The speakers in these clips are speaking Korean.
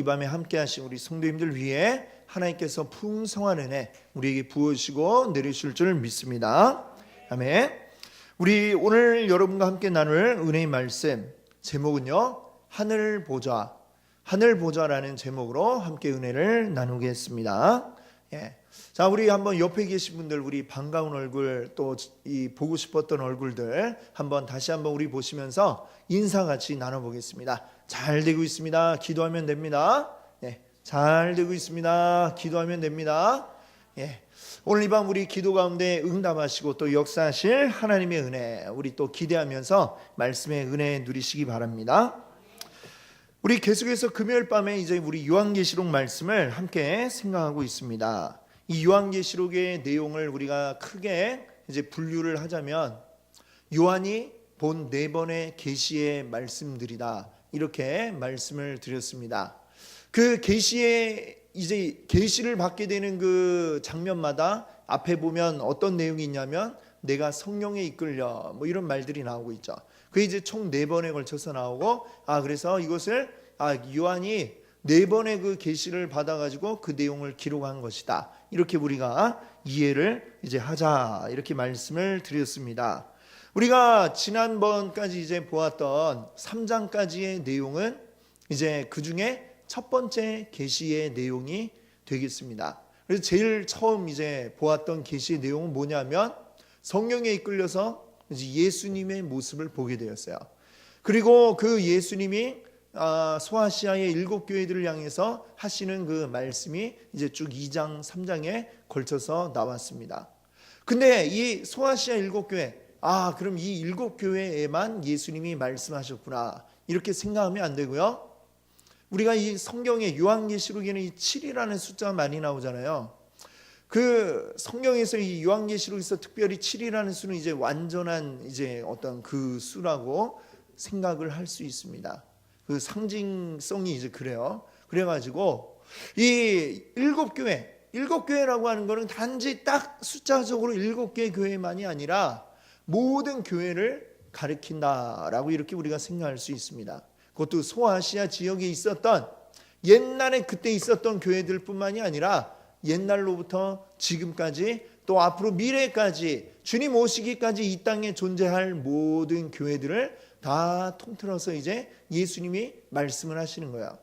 이 밤에 함께 하신 우리 성도님들 위해 하나님께서 풍성한 은혜 우리에게 부으시고 내리실 줄 믿습니다. 아멘. 우리 오늘 여러분과 함께 나눌 은혜의 말씀 제목은요, 하늘 보좌라는 제목으로 함께 은혜를 나누겠습니다. 자, 우리 한번 옆에 계신 분들, 우리 반가운 얼굴, 또 이 보고 싶었던 얼굴들 한번 다시 한번 우리 보시면서 인사 같이 나눠보겠습니다. 잘 되고 있습니다. 기도하면 됩니다. 잘 되고 있습니다. 기도하면 됩니다. 오늘 이 밤 우리 기도 가운데 응답하시고 또 역사하실 하나님의 은혜 우리 또 기대하면서 말씀의 은혜 누리시기 바랍니다. 우리 계속해서 금요일 밤에 이제 우리 요한계시록 말씀을 함께 생각하고 있습니다. 이 요한계시록의 내용을 우리가 크게 이제 분류를 하자면 요한이 본 4번의 계시의 말씀들이다, 이렇게 말씀을 드렸습니다. 그 계시의 이제 계시를 받게 되는 그 장면마다 앞에 보면 어떤 내용이 있냐면 내가 성령에 이끌려 뭐 이런 말들이 나오고 있죠. 그게 이제 총 4번에 걸쳐서 나오고, 그래서 이것을 요한이 4번의 그 계시를 받아가지고 그 내용을 기록한 것이다, 이렇게 우리가 이해를 이제 하자, 이렇게 말씀을 드렸습니다. 우리가 지난번까지 이제 보았던 3장까지의 내용은 이제 그 중에 첫 번째 계시의 내용이 되겠습니다. 그래서 제일 처음 이제 보았던 계시의 내용은 뭐냐면 성령에 이끌려서 이제 예수님의 모습을 보게 되었어요. 그리고 그 예수님이 소아시아의 7교회들을 향해서 하시는 그 말씀이 이제 쭉 2장, 3장에 걸쳐서 나왔습니다. 근데 이 소아시아 7교회, 그럼 이 7교회에만 예수님이 말씀하셨구나, 이렇게 생각하면 안 되고요. 우리가 이 성경의 요한계시록에는 이 7이라는 숫자가 많이 나오잖아요. 그 성경에서 이 요한계시록에서 특별히 7이라는 수는 이제 완전한 이제 어떤 그 수라고 생각을 할 수 있습니다. 그 상징성이 이제 그래요. 그래가지고 이 7교회라고 하는 거는 단지 딱 숫자적으로 7개의 교회만이 아니라 모든 교회를 가리킨다라고 이렇게 우리가 생각할 수 있습니다. 그것도 소아시아 지역에 있었던 옛날에 그때 있었던 교회들 뿐만이 아니라 옛날로부터 지금까지 또 앞으로 미래까지 주님 오시기까지 이 땅에 존재할 모든 교회들을 다 통틀어서 이제 예수님이 말씀을 하시는 거야.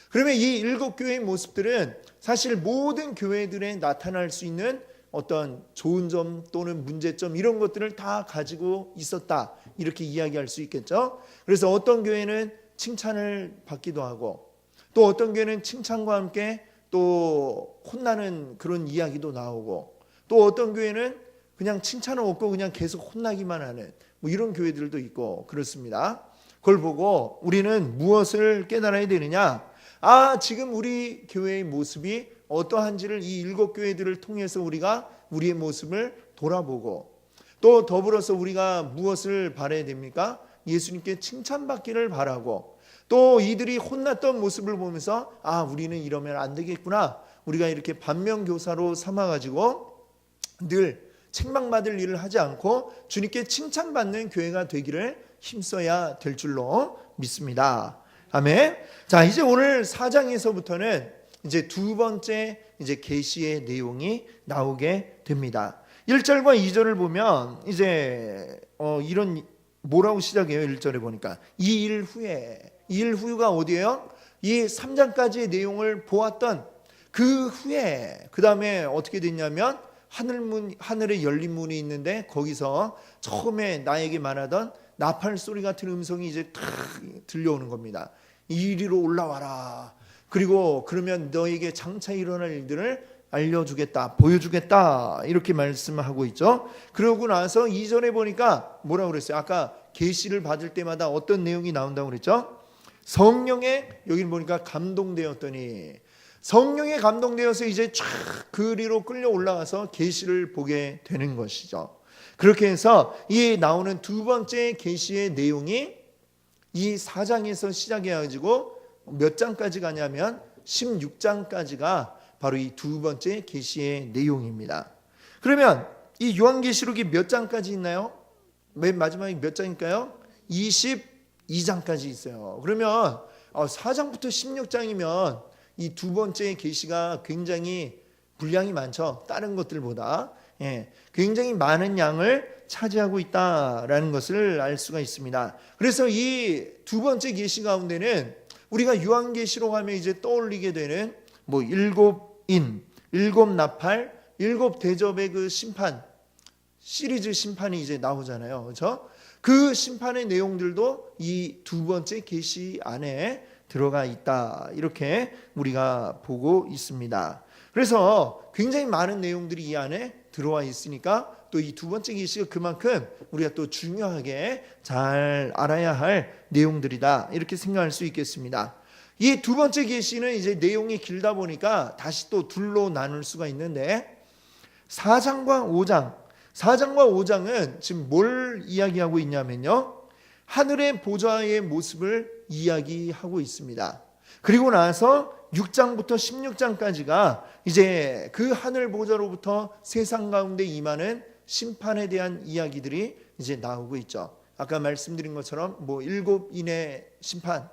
그러면 이 7교회의 모습들은 사실 모든 교회들에 나타날 수 있는 어떤 좋은 점 또는 문제점, 이런 것들을 다 가지고 있었다, 이렇게 이야기할 수 있겠죠. 그래서 어떤 교회는 칭찬을 받기도 하고, 또 어떤 교회는 칭찬과 함께 또 혼나는 그런 이야기도 나오고, 또 어떤 교회는 그냥 칭찬은 없고 그냥 계속 혼나기만 하는 뭐 이런 교회들도 있고 그렇습니다. 그걸 보고 우리는 무엇을 깨달아야 되느냐? 지금 우리 교회의 모습이 어떠한지를 이 7교회들을 통해서 우리가 우리의 모습을 돌아보고, 또 더불어서 우리가 무엇을 바라야 됩니까? 예수님께 칭찬받기를 바라고, 또 이들이 혼났던 모습을 보면서 우리는 이러면 안 되겠구나, 우리가 이렇게 반면교사로 삼아가지고 늘 책망받을 일을 하지 않고 주님께 칭찬받는 교회가 되기를 힘써야 될 줄로 믿습니다. 아멘. 자, 이제 오늘 4장에서부터는 이제 두 번째 이제 계시의 내용이 나오게 됩니다. 1절과 2절을 보면 이제 이런 뭐라고 시작해요? 1절에 보니까 이 일 후가 어디예요? 이 3장까지의 내용을 보았던 그 후에, 그 다음에 어떻게 됐냐면 하늘에 열린 문이 있는데 거기서 처음에 나에게 말하던 나팔 소리 같은 음성이 이제 탁 들려오는 겁니다. 이리로 올라와라. 그리고 그러면 너에게 장차 일어날 일들을 알려주겠다, 보여주겠다, 이렇게 말씀하고 있죠. 그러고 나서 2절에 보니까 뭐라고 그랬어요? 아까 계시를 받을 때마다 어떤 내용이 나온다고 그랬죠? 성령에, 여기는 보니까 감동되었더니, 성령에 감동되어서 이제 쫙 그리로 끌려 올라가서 계시를 보게 되는 것이죠. 그렇게 해서 이 나오는 두 번째 계시의 내용이 이 4장에서 시작해가지고 몇 장까지 가냐면 16장까지가 바로 이 두 번째 계시의 내용입니다. 그러면 이 요한계시록이 몇 장까지 있나요? 맨 마지막에 몇 장일까요? 22장까지 있어요. 그러면 4장부터 16장이면 이 두 번째 계시가 굉장히 분량이 많죠. 다른 것들보다 굉장히 많은 양을 차지하고 있다라는 것을 알 수가 있습니다. 그래서 이 두 번째 계시 가운데는 우리가 요한계시록 하면 이제 떠올리게 되는 뭐 일곱 인, 일곱 나팔, 일곱 대접의 그 심판, 시리즈 심판이 이제 나오잖아요. 그렇죠? 그 심판의 내용들도 이 두 번째 계시 안에 들어가 있다. 이렇게 우리가 보고 있습니다. 그래서 굉장히 많은 내용들이 이 안에 들어와 있으니까 또 이 두 번째 계시가 그만큼 우리가 또 중요하게 잘 알아야 할 내용들이다. 이렇게 생각할 수 있겠습니다. 이 두 번째 계시는 이제 내용이 길다 보니까 다시 또 둘로 나눌 수가 있는데 4장과 5장, 4장과 5장은 지금 뭘 이야기하고 있냐면요. 하늘의 보좌의 모습을 이야기하고 있습니다. 그리고 나서 6장부터 16장까지가 이제 그 하늘 보좌로부터 세상 가운데 임하는 심판에 대한 이야기들이 이제 나오고 있죠. 아까 말씀드린 것처럼 뭐 일곱 인의 심판,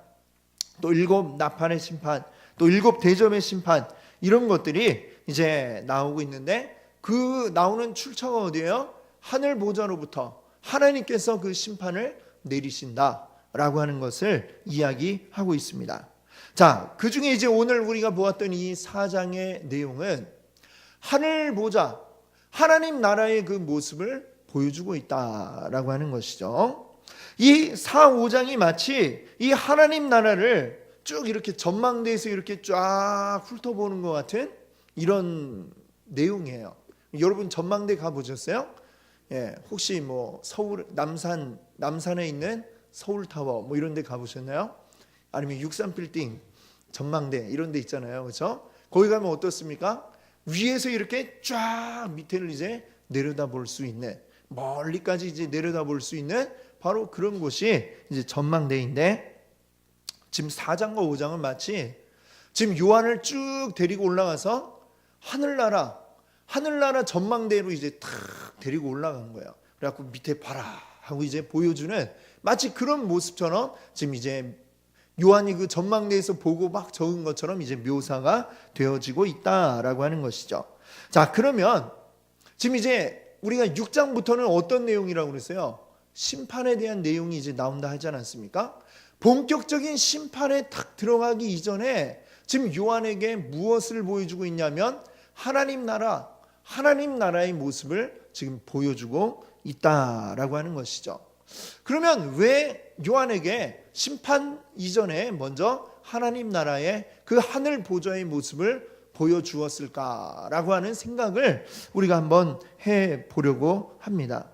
또 일곱 나팔의 심판, 또 일곱 대접의 심판, 이런 것들이 이제 나오고 있는데 그 나오는 출처가 어디예요? 하늘 보좌로부터 하나님께서 그 심판을 내리신다라고 하는 것을 이야기하고 있습니다. 자, 그 중에 이제 오늘 우리가 보았던 이 4장의 내용은 하늘 보좌, 하나님 나라의 그 모습을 보여주고 있다라고 하는 것이죠. 이 4, 5장이 마치 이 하나님 나라를 쭉 이렇게 전망대에서 이렇게 쫙 훑어보는 것 같은 이런 내용이에요. 여러분 전망대 가보셨어요? 혹시 뭐 서울 남산에 있는 서울타워 뭐 이런 데 가보셨나요? 아니면 63빌딩 전망대 이런 데 있잖아요. 그렇죠? 거기 가면 어떻습니까? 위에서 이렇게 쫙 밑에를 이제 내려다볼 수 있는, 멀리까지 이제 내려다볼 수 있는 바로 그런 곳이 이제 전망대인데, 지금 4장과 5장은 마치 지금 요한을 쭉 데리고 올라가서 하늘나라 전망대로 이제 탁 데리고 올라간 거예요. 그래갖고 밑에 봐라 하고 이제 보여주는 마치 그런 모습처럼 지금 이제 요한이 그 전망대에서 보고 막 적은 것처럼 이제 묘사가 되어지고 있다라고 하는 것이죠. 자, 그러면 지금 이제 우리가 6장부터는 어떤 내용이라고 그랬어요? 심판에 대한 내용이 이제 나온다 하지 않았습니까? 본격적인 심판에 탁 들어가기 이전에 지금 요한에게 무엇을 보여주고 있냐면 하나님 나라의 모습을 지금 보여주고 있다라고 하는 것이죠. 그러면 왜 요한에게 심판 이전에 먼저 하나님 나라의 그 하늘 보좌의 모습을 보여주었을까라고 하는 생각을 우리가 한번 해보려고 합니다.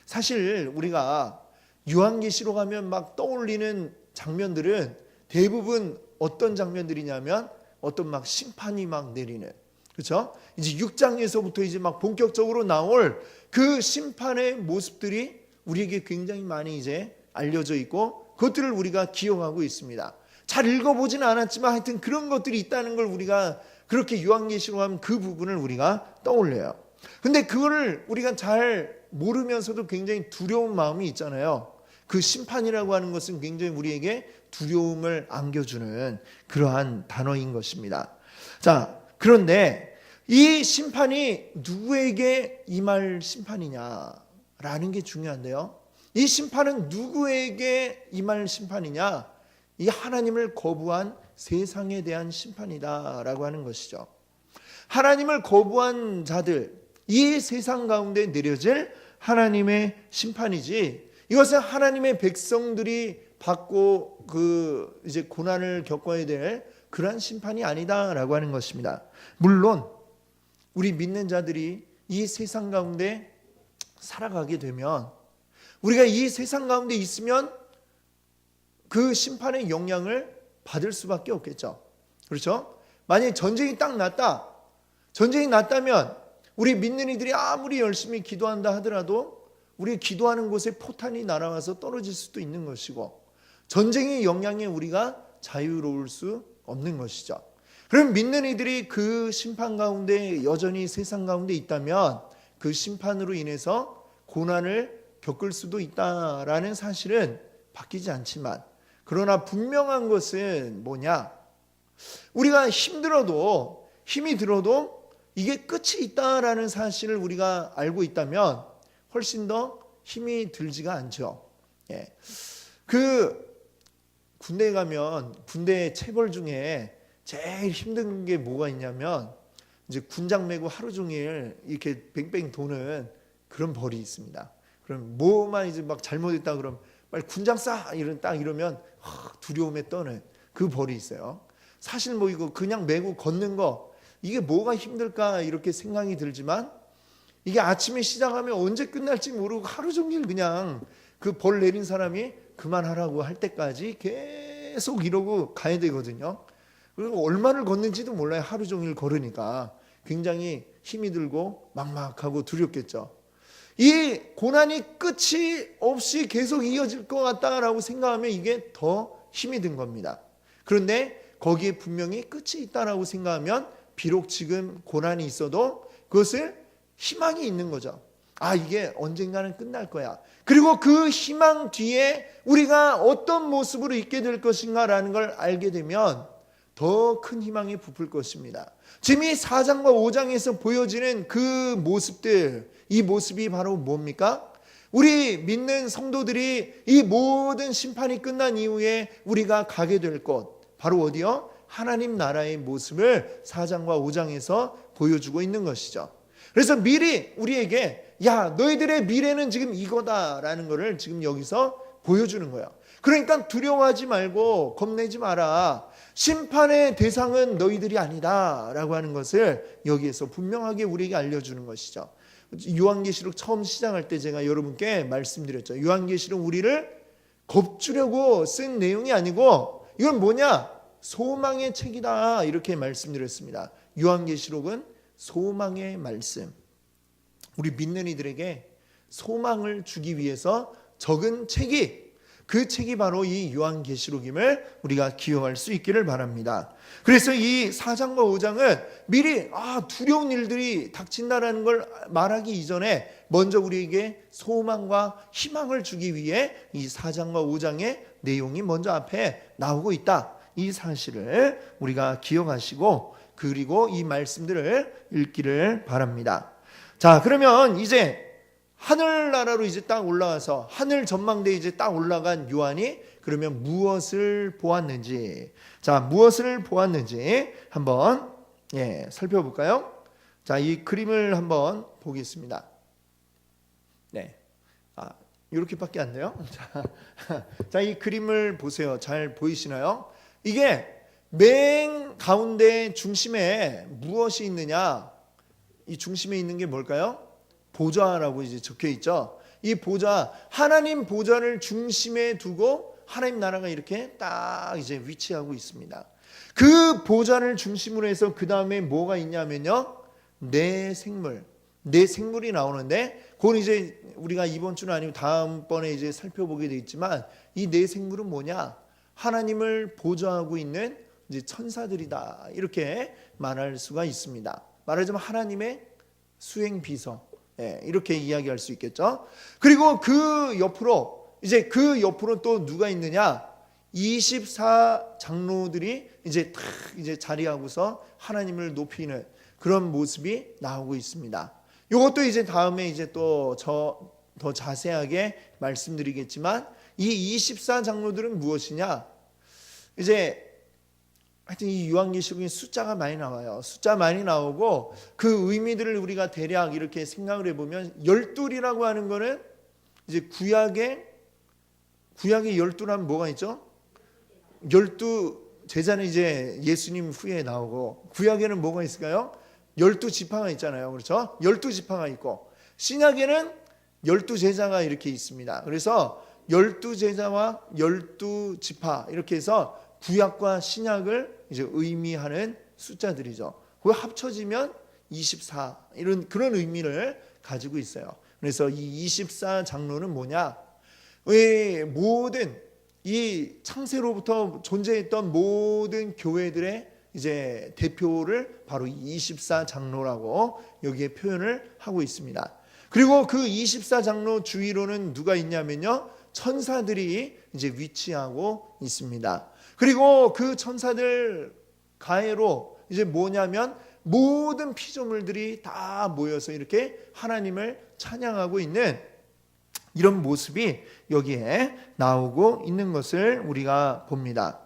사실 우리가 요한계시록 하면 막 떠올리는 장면들은 대부분 어떤 장면들이냐면 어떤 막 심판이 막 내리는, 그렇죠? 이제 6장에서부터 이제 막 본격적으로 나올 그 심판의 모습들이 우리에게 굉장히 많이 이제 알려져 있고 그것들을 우리가 기억하고 있습니다. 잘 읽어보지는 않았지만 하여튼 그런 것들이 있다는 걸 우리가 그렇게 요한계시록 하면 그 부분을 우리가 떠올려요. 근데 그거를 우리가 잘 모르면서도 굉장히 두려운 마음이 있잖아요. 그 심판이라고 하는 것은 굉장히 우리에게 두려움을 안겨주는 그러한 단어인 것입니다. 자, 그런데 이 심판이 누구에게 임할 심판이냐라는 게 중요한데요. 이 심판은 누구에게 임할 심판이냐? 이 하나님을 거부한 세상에 대한 심판이다라고 하는 것이죠. 하나님을 거부한 자들, 이 세상 가운데 내려질 하나님의 심판이지, 이것은 하나님의 백성들이 받고 그 이제 고난을 겪어야 될 그러한 심판이 아니다라고 하는 것입니다. 물론 우리 믿는 자들이 이 세상 가운데 살아가게 되면, 우리가 이 세상 가운데 있으면 그 심판의 영향을 받을 수밖에 없겠죠. 그렇죠? 만약에 전쟁이 딱 났다, 전쟁이 났다면 우리 믿는 이들이 아무리 열심히 기도한다 하더라도 우리 기도하는 곳에 포탄이 날아와서 떨어질 수도 있는 것이고, 전쟁의 영향에 우리가 자유로울 수 없는 것이죠. 그럼 믿는 이들이 그 심판 가운데 여전히 세상 가운데 있다면 그 심판으로 인해서 고난을 겪을 수도 있다라는 사실은 바뀌지 않지만, 그러나 분명한 것은 뭐냐? 우리가 힘들어도, 힘이 들어도 이게 끝이 있다라는 사실을 우리가 알고 있다면 훨씬 더 힘이 들지가 않죠. 예. 군대에 가면 군대 체벌 중에 제일 힘든 게 뭐가 있냐면 이제 군장 메고 하루 종일 이렇게 뱅뱅 도는 그런 벌이 있습니다. 그럼 뭐만 이제 막 잘못했다 그러면 빨리 군장 싸 이러면 두려움에 떠는 그 벌이 있어요. 사실 뭐 이거 그냥 메고 걷는 거 이게 뭐가 힘들까 이렇게 생각이 들지만 이게 아침에 시작하면 언제 끝날지 모르고 하루 종일 그냥 그 벌 내린 사람이 그만하라고 할 때까지 계속 이러고 가야 되거든요. 그리고 얼마를 걷는지도 몰라요. 하루 종일 걸으니까 굉장히 힘이 들고 막막하고 두렵겠죠. 이 고난이 끝이 없이 계속 이어질 것 같다라고 생각하면 이게 더 힘이 든 겁니다. 그런데 거기에 분명히 끝이 있다라고 생각하면 비록 지금 고난이 있어도 그것을 희망이 있는 거죠. 이게 언젠가는 끝날 거야. 그리고 그 희망 뒤에 우리가 어떤 모습으로 있게 될 것인가라는 걸 알게 되면 더 큰 희망이 부풀 것입니다. 지금 이 4장과 5장에서 보여지는 그 모습들, 이 모습이 바로 뭡니까? 우리 믿는 성도들이 이 모든 심판이 끝난 이후에 우리가 가게 될 곳, 바로 어디요? 하나님 나라의 모습을 4장과 5장에서 보여주고 있는 것이죠. 그래서 미리 우리에게 너희들의 미래는 지금 이거다라는 것을 지금 여기서 보여주는 거예요. 그러니까 두려워하지 말고 겁내지 마라. 심판의 대상은 너희들이 아니다 라고 하는 것을 여기에서 분명하게 우리에게 알려주는 것이죠. 요한계시록 처음 시작할 때 제가 여러분께 말씀드렸죠. 요한계시록 우리를 겁주려고 쓴 내용이 아니고 이건 뭐냐? 소망의 책이다 이렇게 말씀드렸습니다. 요한계시록은 소망의 말씀, 우리 믿는 이들에게 소망을 주기 위해서 적은 책이, 그 책이 바로 이 요한계시록임을 우리가 기억할 수 있기를 바랍니다. 그래서 이 4장과 5장은 미리 두려운 일들이 닥친다라는 걸 말하기 이전에 먼저 우리에게 소망과 희망을 주기 위해 이 4장과 5장의 내용이 먼저 앞에 나오고 있다, 이 사실을 우리가 기억하시고 그리고 이 말씀들을 읽기를 바랍니다. 자, 그러면 이제 하늘나라로 이제 딱 올라가서 하늘 전망대에 이제 딱 올라간 요한이 그러면 무엇을 보았는지, 자, 무엇을 보았는지 한번 살펴볼까요? 자, 이 그림을 한번 보겠습니다. 네, 이렇게밖에 안 돼요. 자, 이 그림을 보세요. 잘 보이시나요? 이게 맨 가운데 중심에 무엇이 있느냐? 이 중심에 있는 게 뭘까요? 보좌라고 이제 적혀 있죠. 이 보좌, 하나님 보좌를 중심에 두고 하나님 나라가 이렇게 딱 이제 위치하고 있습니다. 그 보좌를 중심으로 해서 그 다음에 뭐가 있냐면요, 내 생물이 나오는데, 그건 이제 우리가 이번 주는 아니고 다음번에 이제 살펴보게 돼 있지만, 이 내 생물은 뭐냐? 하나님을 보좌하고 있는 이제 천사들이다, 이렇게 말할 수가 있습니다. 말하자면 하나님의 수행 비서, 이렇게 이야기할 수 있겠죠. 그리고 그 옆으로 또 누가 있느냐? 24장로들이 이제 탁 이제 자리하고서 하나님을 높이는 그런 모습이 나오고 있습니다. 이것도 이제 다음에 이제 또 더 자세하게 말씀드리겠지만, 이 24장로들은 무엇이냐? 이제 하여튼 이 요한계시록에 숫자가 많이 나와요. 숫자 많이 나오고 그 의미들을 우리가 대략 이렇게 생각을 해보면, 열둘이라고 하는 거는 이제 구약에 열둘하면 뭐가 있죠? 12제자는 이제 예수님 후에 나오고, 구약에는 뭐가 있을까요? 12지파가 있잖아요. 그렇죠? 12지파가 있고, 신약에는 12제자가 이렇게 있습니다. 그래서 12제자와 12지파 이렇게 해서 구약과 신약을 이제 의미하는 숫자들이죠. 그거 합쳐지면 24, 이런 그런 의미를 가지고 있어요. 그래서 이 24장로는 뭐냐? 모든 이 창세로부터 존재했던 모든 교회들의 이제 대표를 바로 24장로라고 여기에 표현을 하고 있습니다. 그리고 그 24장로 주위로는 누가 있냐면요, 천사들이 이제 위치하고 있습니다. 그리고 그 천사들 가해로 이제 뭐냐면 모든 피조물들이 다 모여서 이렇게 하나님을 찬양하고 있는 이런 모습이 여기에 나오고 있는 것을 우리가 봅니다.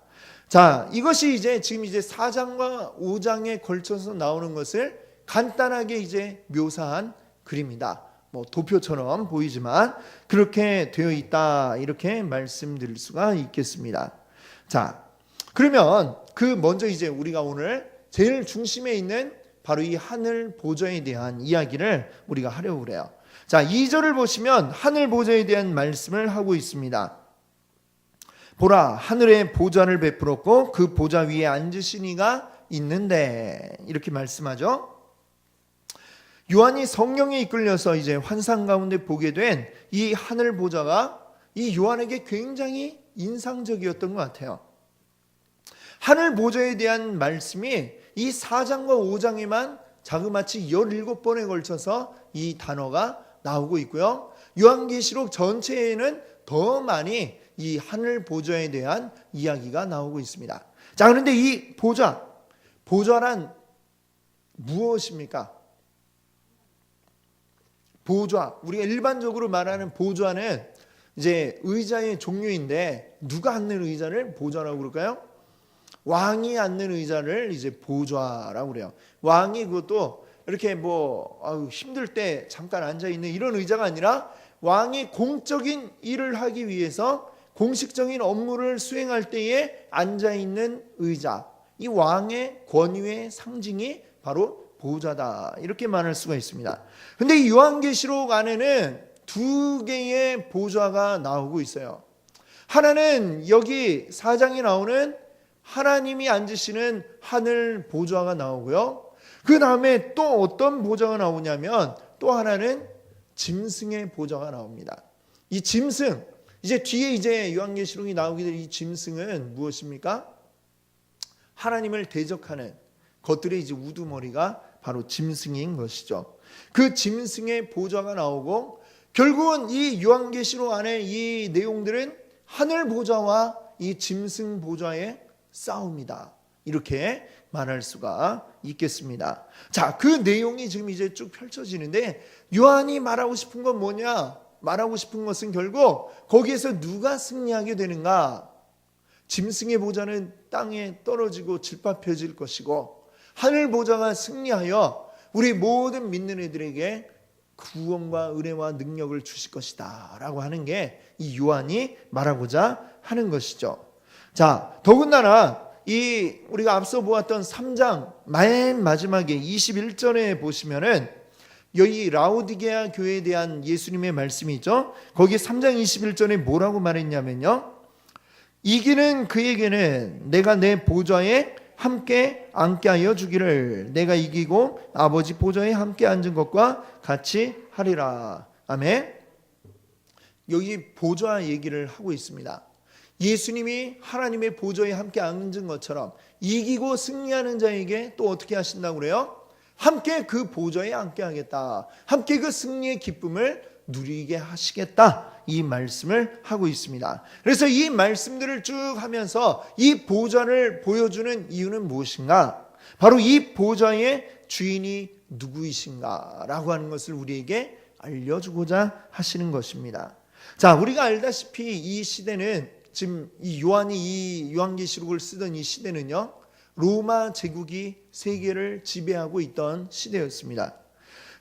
자, 이것이 이제 지금 이제 4장과 5장에 걸쳐서 나오는 것을 간단하게 이제 묘사한 글입니다. 뭐 도표처럼 보이지만 그렇게 되어 있다, 이렇게 말씀드릴 수가 있겠습니다. 자, 그러면 그 먼저 이제 우리가 오늘 제일 중심에 있는 바로 이 하늘 보좌에 대한 이야기를 우리가 하려고 그래요. 자, 2절을 보시면 하늘 보좌에 대한 말씀을 하고 있습니다. 보라, 하늘에 보좌를 베풀었고 그 보좌 위에 앉으신 이가 있는데, 이렇게 말씀하죠. 요한이 성령에 이끌려서 이제 환상 가운데 보게 된 이 하늘 보좌가 이 요한에게 굉장히 인상적이었던 것 같아요. 하늘 보좌에 대한 말씀이 이 4장과 5장에만 자그마치 17번에 걸쳐서 이 단어가 나오고 있고요. 요한계시록 전체에는 더 많이 이 하늘 보좌에 대한 이야기가 나오고 있습니다. 자, 그런데 이 보좌란 무엇입니까? 보좌, 우리가 일반적으로 말하는 보좌는 이제 의자의 종류인데, 누가 앉는 의자를 보좌라고 그럴까요? 왕이 앉는 의자를 이제 보좌라고 그래요. 왕이 그것도 이렇게 뭐 힘들 때 잠깐 앉아 있는 이런 의자가 아니라 왕이 공적인 일을 하기 위해서 공식적인 업무를 수행할 때에 앉아 있는 의자, 이 왕의 권위의 상징이 바로 보좌다, 이렇게 말할 수가 있습니다. 근데 이 요한계시록 안에는 두 개의 보좌가 나오고 있어요. 하나는 여기 4장에 나오는 하나님이 앉으시는 하늘 보좌가 나오고요. 그 다음에 또 어떤 보좌가 나오냐면 또 하나는 짐승의 보좌가 나옵니다. 이 짐승, 이제 뒤에 이제 요한계시록이 나오게 될 이 짐승은 무엇입니까? 하나님을 대적하는 것들의 이제 우두머리가 바로 짐승인 것이죠. 그 짐승의 보좌가 나오고, 결국은 이 요한계시록 안에 이 내용들은 하늘 보좌와 이 짐승 보좌의 싸움이다, 이렇게 말할 수가 있겠습니다. 자, 그 내용이 지금 이제 쭉 펼쳐지는데, 요한이 말하고 싶은 건 뭐냐? 말하고 싶은 것은 결국 거기에서 누가 승리하게 되는가? 짐승의 보좌는 땅에 떨어지고 질밥혀질 것이고, 하늘 보좌가 승리하여 우리 모든 믿는 이들에게 구원과 은혜와 능력을 주실 것이다 라고 하는 게 이 요한이 말하고자 하는 것이죠. 자, 더군다나 이 우리가 앞서 보았던 3장 맨 마지막에 21절에 보시면은 여기 라오디게아 교회에 대한 예수님의 말씀이 있죠. 거기 3장 21절에 뭐라고 말했냐면요, 이기는 그에게는 내가 내 보좌에 함께 앉게 하여 주기를, 내가 이기고 아버지 보좌에 함께 앉은 것과 같이 하리라. 아멘. 여기 보좌 얘기를 하고 있습니다. 예수님이 하나님의 보좌에 함께 앉은 것처럼 이기고 승리하는 자에게 또 어떻게 하신다고 그래요? 함께 그 보좌에 앉게 하겠다, 함께 그 승리의 기쁨을 누리게 하시겠다, 이 말씀을 하고 있습니다. 그래서 이 말씀들을 쭉 하면서 이 보좌를 보여주는 이유는 무엇인가? 바로 이 보좌의 주인이 누구이신가 라고 하는 것을 우리에게 알려주고자 하시는 것입니다. 자, 우리가 알다시피 이 시대는, 지금 이 요한이 이 요한계시록을 쓰던 이 시대는요, 로마 제국이 세계를 지배하고 있던 시대였습니다.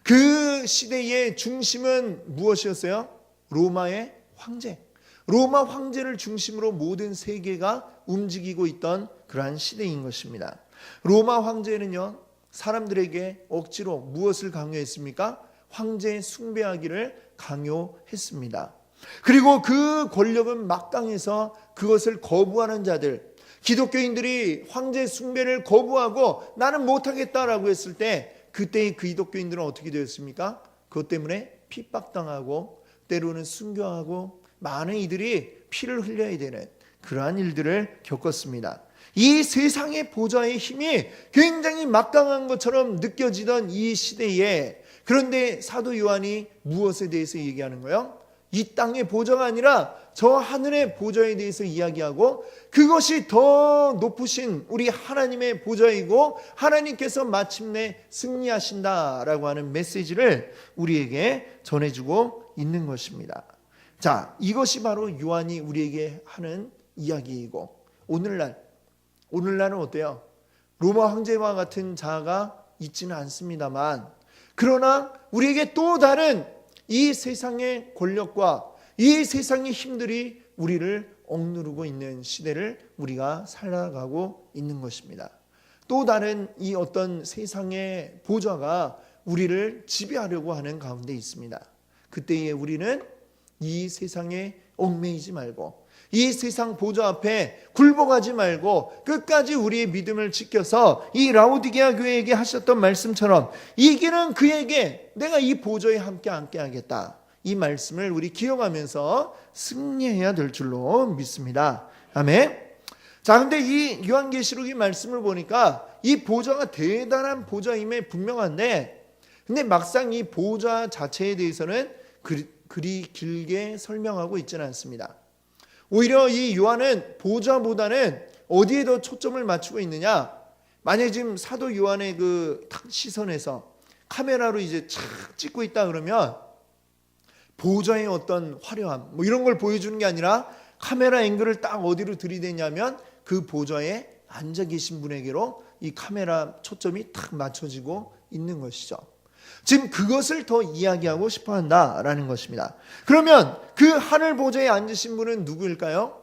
그 시대의 중심은 무엇이었어요? 로마의 황제. 로마 황제를 중심으로 모든 세계가 움직이고 있던 그러한 시대인 것입니다. 로마 황제는요, 사람들에게 억지로 무엇을 강요했습니까? 황제 숭배하기를 강요했습니다. 그리고 그 권력은 막강해서 그것을 거부하는 자들, 기독교인들이 황제 숭배를 거부하고 나는 못하겠다라고 했을 때, 그때의 기독교인들은 어떻게 되었습니까? 그것 때문에 핍박당하고 때로는 순교하고 많은 이들이 피를 흘려야 되는 그러한 일들을 겪었습니다. 이 세상의 보좌의 힘이 굉장히 막강한 것처럼 느껴지던 이 시대에, 그런데 사도 요한이 무엇에 대해서 얘기하는 거예요? 이 땅의 보좌가 아니라 저 하늘의 보좌에 대해서 이야기하고, 그것이 더 높으신 우리 하나님의 보좌이고 하나님께서 마침내 승리하신다라고 하는 메시지를 우리에게 전해주고 있는 것입니다. 자, 이것이 바로 요한이 우리에게 하는 이야기이고, 오늘날은 어때요? 로마 황제와 같은 자가 있지는 않습니다만, 그러나 우리에게 또 다른 이 세상의 권력과 이 세상의 힘들이 우리를 억누르고 있는 시대를 우리가 살아가고 있는 것입니다. 또 다른 이 어떤 세상의 보좌가 우리를 지배하려고 하는 가운데 있습니다. 그때에 우리는 이 세상에 얽매이지 말고, 이 세상 보좌 앞에 굴복하지 말고 끝까지 우리의 믿음을 지켜서 이 라오디게아 교회에게 하셨던 말씀처럼 이기는 그에게 내가 이 보좌에 함께 앉게 하겠다, 이 말씀을 우리 기억하면서 승리해야 될 줄로 믿습니다. 아멘. 자, 근데 이 요한계시록의 말씀을 보니까 이 보좌가 대단한 보좌임에 분명한데, 근데 막상 이 보좌 자체에 대해서는 그리 길게 설명하고 있지는 않습니다. 오히려 이 요한은 보좌보다는 어디에 더 초점을 맞추고 있느냐? 만약에 지금 사도 요한의 그 시선에서 카메라로 이제 착 찍고 있다 그러면 보좌의 어떤 화려함 뭐 이런 걸 보여주는 게 아니라 카메라 앵글을 딱 어디로 들이대냐면 그 보좌에 앉아 계신 분에게로 이 카메라 초점이 딱 맞춰지고 있는 것이죠. 지금 그것을 더 이야기하고 싶어 한다라는 것입니다. 그러면 그 하늘 보좌에 앉으신 분은 누구일까요?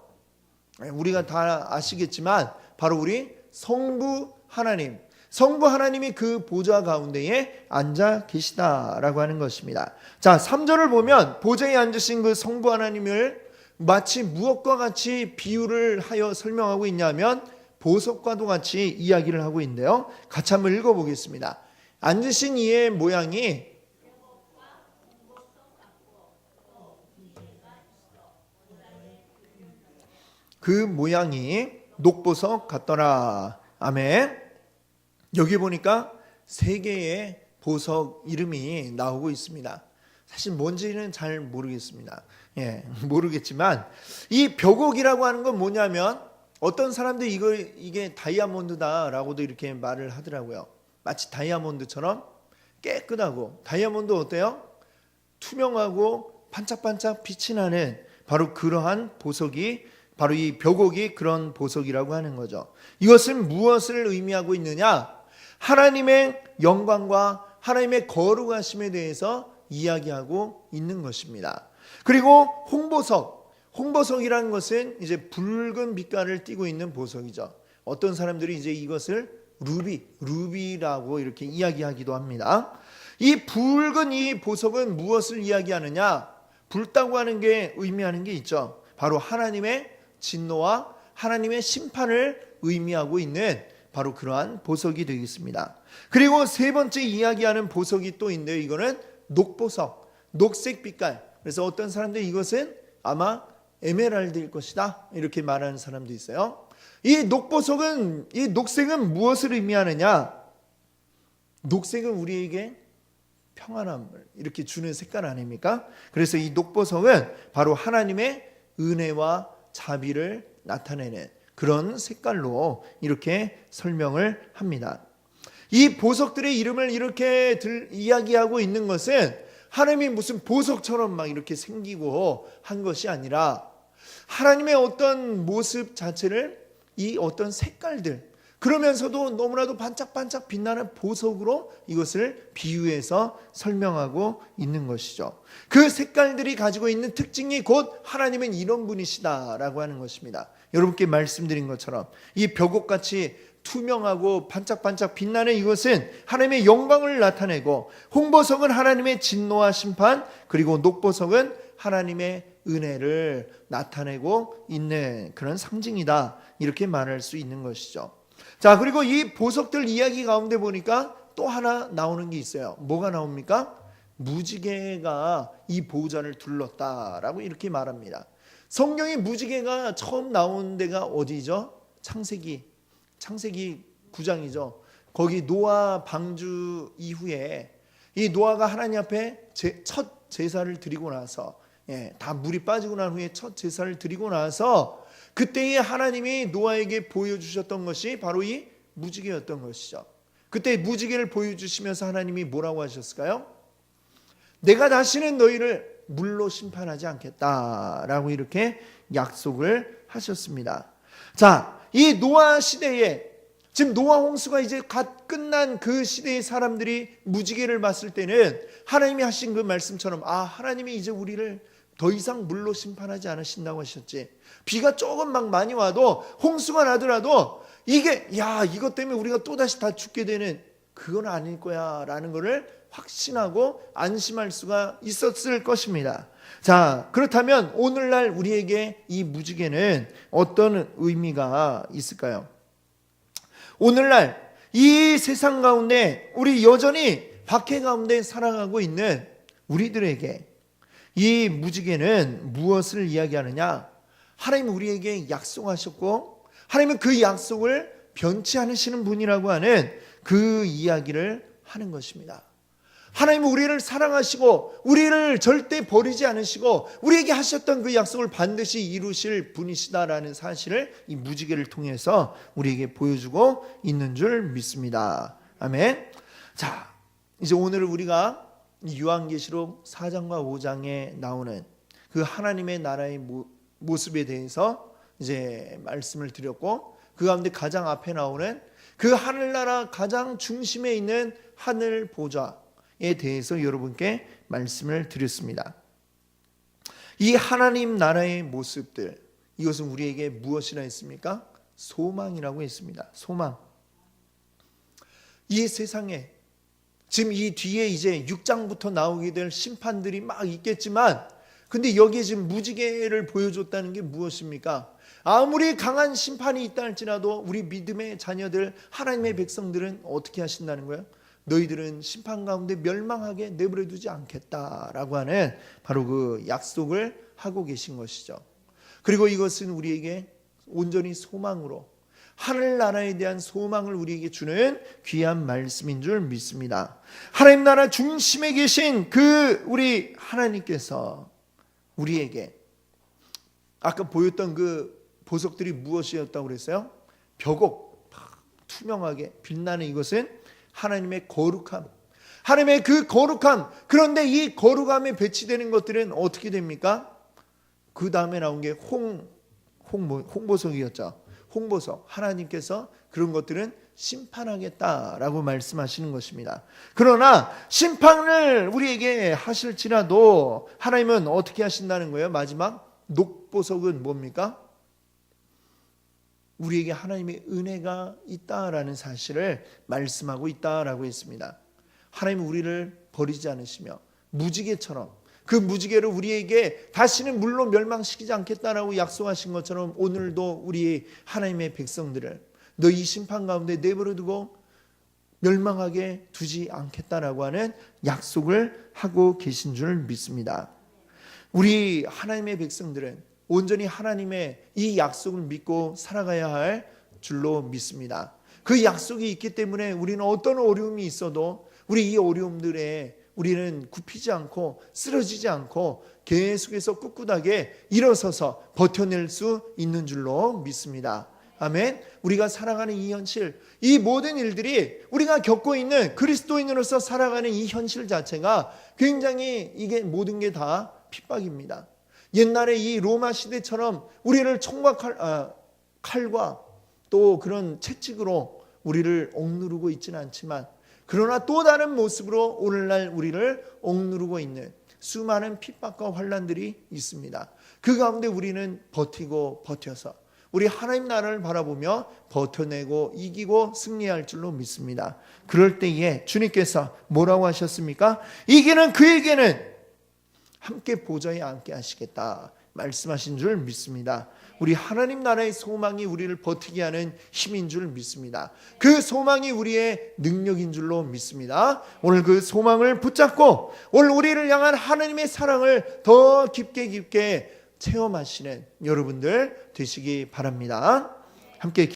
우리가 다 아시겠지만 바로 우리 성부 하나님, 성부 하나님이 그 보좌 가운데에 앉아 계시다라고 하는 것입니다. 자, 3절을 보면 보좌에 앉으신 그 성부 하나님을 마치 무엇과 같이 비유를 하여 설명하고 있냐면 보석과도 같이 이야기를 하고 있는데요. 같이 한번 읽어보겠습니다. 앉으신 이의 모양이 그 모양이 녹보석 같더라. 아멘. 여기 보니까 세 개의 보석 이름이 나오고 있습니다. 사실 뭔지는 잘 모르겠습니다. 모르겠지만 이 벽옥이라고 하는 건 뭐냐면 어떤 사람들이 이게 다이아몬드다라고도 이렇게 말을 하더라고요. 마치 다이아몬드처럼 깨끗하고, 다이아몬드 어때요? 투명하고 반짝반짝 빛이 나는 바로 그러한 보석이, 바로 이 벽옥이 그런 보석이라고 하는 거죠. 이것은 무엇을 의미하고 있느냐? 하나님의 영광과 하나님의 거룩하심에 대해서 이야기하고 있는 것입니다. 그리고 홍보석이라는 것은 이제 붉은 빛깔을 띠고 있는 보석이죠. 어떤 사람들이 이제 이것을 루비라고 이렇게 이야기하기도 합니다. 이 붉은 이 보석은 무엇을 이야기하느냐? 붉다고 하는 게 의미하는 게 있죠. 바로 하나님의 진노와 하나님의 심판을 의미하고 있는 바로 그러한 보석이 되겠습니다. 그리고 세 번째 이야기하는 보석이 또 있는데요. 이거는 녹보석, 녹색 빛깔. 그래서 어떤 사람들이 이것은 아마 에메랄드일 것이다 이렇게 말하는 사람도 있어요. 이 녹색은 무엇을 의미하느냐? 녹색은 우리에게 평안함을 이렇게 주는 색깔 아닙니까? 그래서 이 녹보석은 바로 하나님의 은혜와 자비를 나타내는 그런 색깔로 이렇게 설명을 합니다. 이 보석들의 이름을 이렇게 이야기하고 있는 것은 하나님이 무슨 보석처럼 막 이렇게 생기고 한 것이 아니라 하나님의 어떤 모습 자체를 이 어떤 색깔들, 그러면서도 너무나도 반짝반짝 빛나는 보석으로 이것을 비유해서 설명하고 있는 것이죠. 그 색깔들이 가지고 있는 특징이 곧 하나님은 이런 분이시다라고 하는 것입니다. 여러분께 말씀드린 것처럼 이 벽옥같이 투명하고 반짝반짝 빛나는 이것은 하나님의 영광을 나타내고, 홍보석은 하나님의 진노와 심판, 그리고 녹보석은 하나님의 은혜를 나타내고 있는 그런 상징이다 이렇게 말할 수 있는 것이죠. 자, 그리고 이 보석들 이야기 가운데 보니까 또 하나 나오는 게 있어요. 뭐가 나옵니까? 무지개가 이 보좌를 둘렀다라고 이렇게 말합니다. 성경에 무지개가 처음 나온 데가 어디죠? 창세기 9장이죠. 거기 노아 방주 이후에 이 노아가 하나님 앞에 첫 제사를 드리고 나서 다 물이 빠지고 난 후에 첫 제사를 드리고 나서 그때에 하나님이 노아에게 보여주셨던 것이 바로 이 무지개였던 것이죠. 그때 무지개를 보여주시면서 하나님이 뭐라고 하셨을까요? 내가 다시는 너희를 물로 심판하지 않겠다라고 이렇게 약속을 하셨습니다. 자, 이 노아 시대에, 지금 노아 홍수가 이제 갓 끝난 그 시대의 사람들이 무지개를 봤을 때는 하나님이 하신 그 말씀처럼 하나님이 이제 우리를 더 이상 물로 심판하지 않으신다고 하셨지. 비가 조금 막 많이 와도, 홍수가 나더라도 이것 때문에 우리가 또다시 다 죽게 되는, 그건 아닐 거야 라는 것을 확신하고 안심할 수가 있었을 것입니다. 자, 그렇다면 오늘날 우리에게 이 무지개는 어떤 의미가 있을까요? 오늘날 이 세상 가운데 우리 여전히 박해 가운데 살아가고 있는 우리들에게 이 무지개는 무엇을 이야기하느냐? 하나님 우리에게 약속하셨고 하나님은 그 약속을 변치 않으시는 분이라고 하는 그 이야기를 하는 것입니다. 하나님은 우리를 사랑하시고 우리를 절대 버리지 않으시고 우리에게 하셨던 그 약속을 반드시 이루실 분이시다라는 사실을 이 무지개를 통해서 우리에게 보여주고 있는 줄 믿습니다. 아멘. 자, 이제 오늘 우리가 요한계시록 4장과 5장에 나오는 그 하나님의 나라의 모습에 대해서 이제 말씀을 드렸고, 그 가운데 가장 앞에 나오는 그 하늘나라 가장 중심에 있는 하늘 보좌에 대해서 여러분께 말씀을 드렸습니다. 이 하나님 나라의 모습들, 이것은 우리에게 무엇이라 했습니까? 소망이라고 했습니다. 소망. 이 세상에 지금 이 뒤에 이제 6장부터 나오게 될 심판들이 막 있겠지만, 근데 여기에 지금 무지개를 보여줬다는 게 무엇입니까? 아무리 강한 심판이 있다 할지라도 우리 믿음의 자녀들, 하나님의 백성들은 어떻게 하신다는 거예요? 너희들은 심판 가운데 멸망하게 내버려 두지 않겠다라고 하는 바로 그 약속을 하고 계신 것이죠. 그리고 이것은 우리에게 온전히 소망으로, 하늘나라에 대한 소망을 우리에게 주는 귀한 말씀인 줄 믿습니다. 하나님 나라 중심에 계신 그 우리 하나님께서 우리에게, 아까 보였던 그 보석들이 무엇이었다고 그랬어요? 벽옥, 투명하게 빛나는 이것은 하나님의 거룩함, 하나님의 그 거룩함. 그런데 이 거룩함에 배치되는 것들은 어떻게 됩니까? 그 다음에 나온 게 홍보석이었죠. 홍보석. 하나님께서 그런 것들은 심판하겠다라고 말씀하시는 것입니다. 그러나 심판을 우리에게 하실지라도 하나님은 어떻게 하신다는 거예요? 마지막 녹보석은 뭡니까? 우리에게 하나님의 은혜가 있다라는 사실을 말씀하고 있다라고 했습니다. 하나님은 우리를 버리지 않으시며 무지개처럼, 그 무지개를 우리에게 다시는 물로 멸망시키지 않겠다라고 약속하신 것처럼 오늘도 우리 하나님의 백성들을 너희 심판 가운데 내버려두고 멸망하게 두지 않겠다라고 하는 약속을 하고 계신 줄 믿습니다. 우리 하나님의 백성들은 온전히 하나님의 이 약속을 믿고 살아가야 할 줄로 믿습니다. 그 약속이 있기 때문에 우리는 어떤 어려움이 있어도 우리 이 어려움들에 우리는 굽히지 않고 쓰러지지 않고 계속해서 꿋꿋하게 일어서서 버텨낼 수 있는 줄로 믿습니다. 아멘. 우리가 살아가는 이 현실, 이 모든 일들이 우리가 겪고 있는 그리스도인으로서 살아가는 이 현실 자체가 굉장히 이게 모든 게 다 핍박입니다. 옛날에 이 로마 시대처럼 우리를 총과 칼과 또 그런 채찍으로 우리를 억누르고 있지는 않지만, 그러나 또 다른 모습으로 오늘날 우리를 억누르고 있는 수많은 핍박과 환난들이 있습니다. 그 가운데 우리는 버티고 버텨서 우리 하나님 나라를 바라보며 버텨내고 이기고 승리할 줄로 믿습니다. 그럴 때에 주님께서 뭐라고 하셨습니까? 이기는 그에게는 함께 보좌에 앉게 하시겠다 말씀하신 줄 믿습니다. 우리 하나님 나라의 소망이 우리를 버티게 하는 힘인 줄 믿습니다. 그 소망이 우리의 능력인 줄로 믿습니다. 오늘 그 소망을 붙잡고 오늘 우리를 향한 하나님의 사랑을 더 깊게 체험하시는 여러분들 되시기 바랍니다. 함께